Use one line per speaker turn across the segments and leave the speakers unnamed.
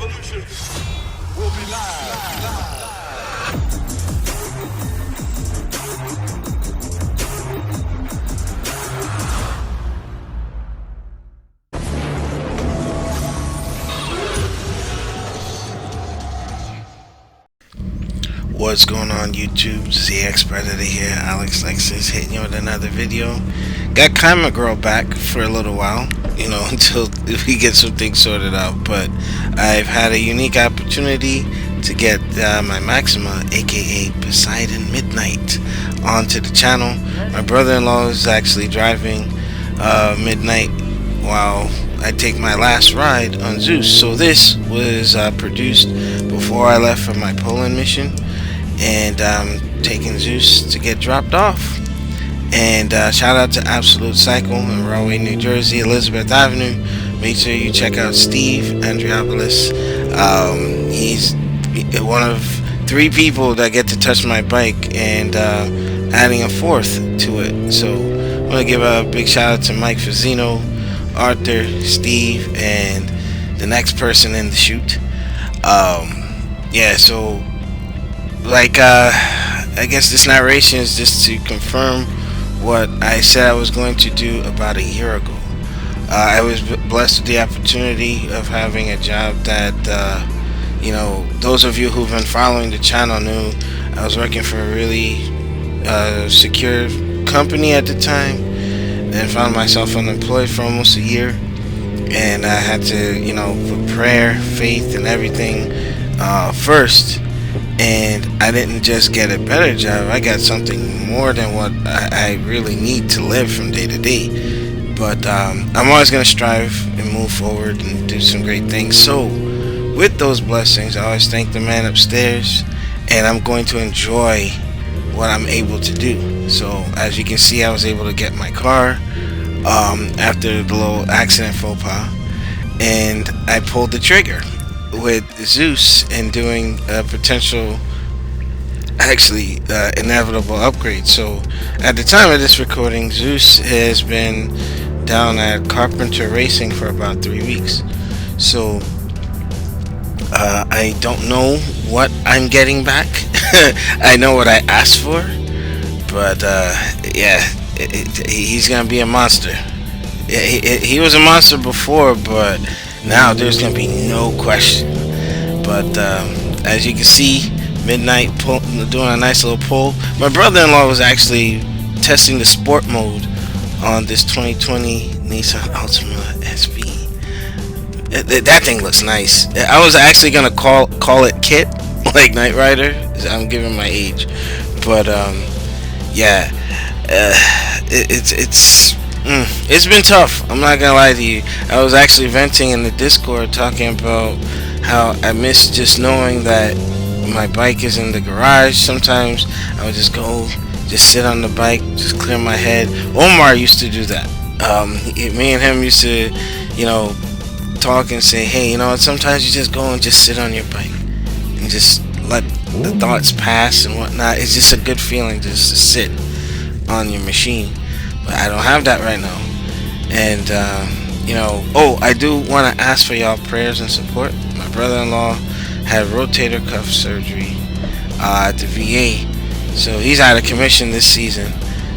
Revolution will be live.
What's going on YouTube? ZX Predator here, Alex Lexus, hitting you with another video. Got Carpenter Girl back for a little while, until we get some things sorted out. But I've had a unique opportunity to get my Maxima, aka Poseidon Midnight, onto the channel. My brother-in-law is actually driving Midnight while I take my last ride on Zeus. So this was produced before I left for my Poland mission, and taking Zeus to get dropped off. And shout out to Absolute Cycle in Rahway, New Jersey, Elizabeth Avenue. Make sure you check out Steve Andriopoulos. He's one of 3 people that get to touch my bike, and adding a 4th to it. So I want to give a big shout out to Mike Fazzino, Arthur, Steve, and the next person in the shoot. Yeah, so I guess this narration is just to confirm what I said I was going to do about a year ago. I was blessed with the opportunity of having a job that, those of you who've been following the channel knew I was working for a really secure company at the time, and found myself unemployed for almost a year. And I had to, put prayer, faith, and everything first. And I didn't just get a better job, I got something more than what I really need to live from day to day. But I'm always going to strive and move forward and do some great things. So with those blessings, I always thank the man upstairs, and I'm going to enjoy what I'm able to do. So as you can see, I was able to get my car after the little accident faux pas, and I pulled the trigger with Zeus and doing a potential, inevitable upgrade. So at the time of this recording, Zeus has been down at Carpenter Racing for about 3 weeks. So I don't know what I'm getting back. I know what I asked for, but yeah, he's gonna be a monster. He was a monster before, but now there's gonna be no question. But as you can see, Midnight doing a nice little pull. My brother-in-law was actually testing the sport mode on this 2020 Nissan Altima SV. That thing looks nice. I was actually gonna call it Kit, like Knight Rider. I'm giving my age, but yeah, it's been tough. I'm not gonna lie to you. I was actually venting in the Discord, talking about how I miss just knowing that my bike is in the garage. Sometimes I would just go, just sit on the bike, just clear my head. Omar used to do that. Me and him used to, talk and say, hey, sometimes you just go and just sit on your bike and just let the thoughts pass and whatnot. It's just a good feeling just to sit on your machine. But I don't have that right now. And I do want to ask for y'all prayers and support. My brother-in-law had rotator cuff surgery at the VA, so he's out of commission this season.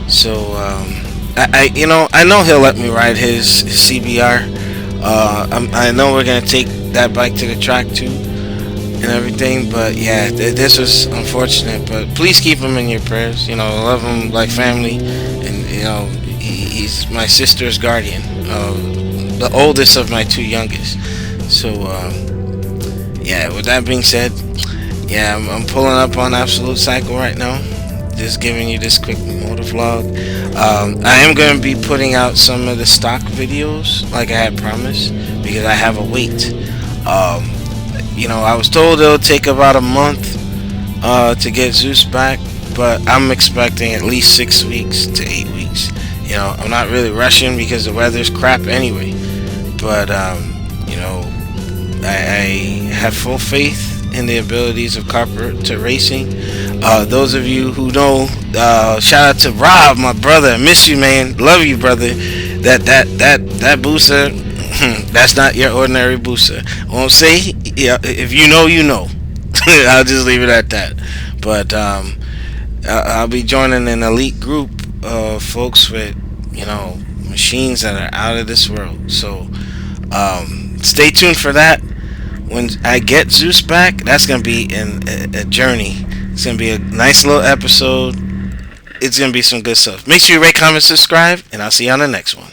So I know he'll let me ride his CBR. I know we're gonna take that bike to the track too and everything. But yeah, this was unfortunate. But please keep him in your prayers. Love him like family, and he's my sister's guardian, the oldest of my 2 youngest. So yeah, with that being said, yeah, I'm pulling up on Absolute Cycle right now, just giving you this quick motor vlog. I am going to be putting out some of the stock videos like I had promised, because I have a wait. I was told it'll take about a month to get Zeus back, but I'm expecting at least 6 weeks to 8 weeks. I'm not really rushing because the weather's crap anyway. But I have full faith in the abilities of Carpenter Racing. Those of you who know, shout out to Rob, my brother. I miss you, man. Love you, brother. That booster, That's not your ordinary booster. Won't say. Yeah, if you know, you know. I'll just leave it at that. But I'll be joining an elite group of folks with, machines that are out of this world. So stay tuned for that. When I get Zeus back, that's gonna be a journey. It's gonna be a nice little episode. It's gonna be some good stuff. Make sure you rate, comment, subscribe, and I'll see you on the next one.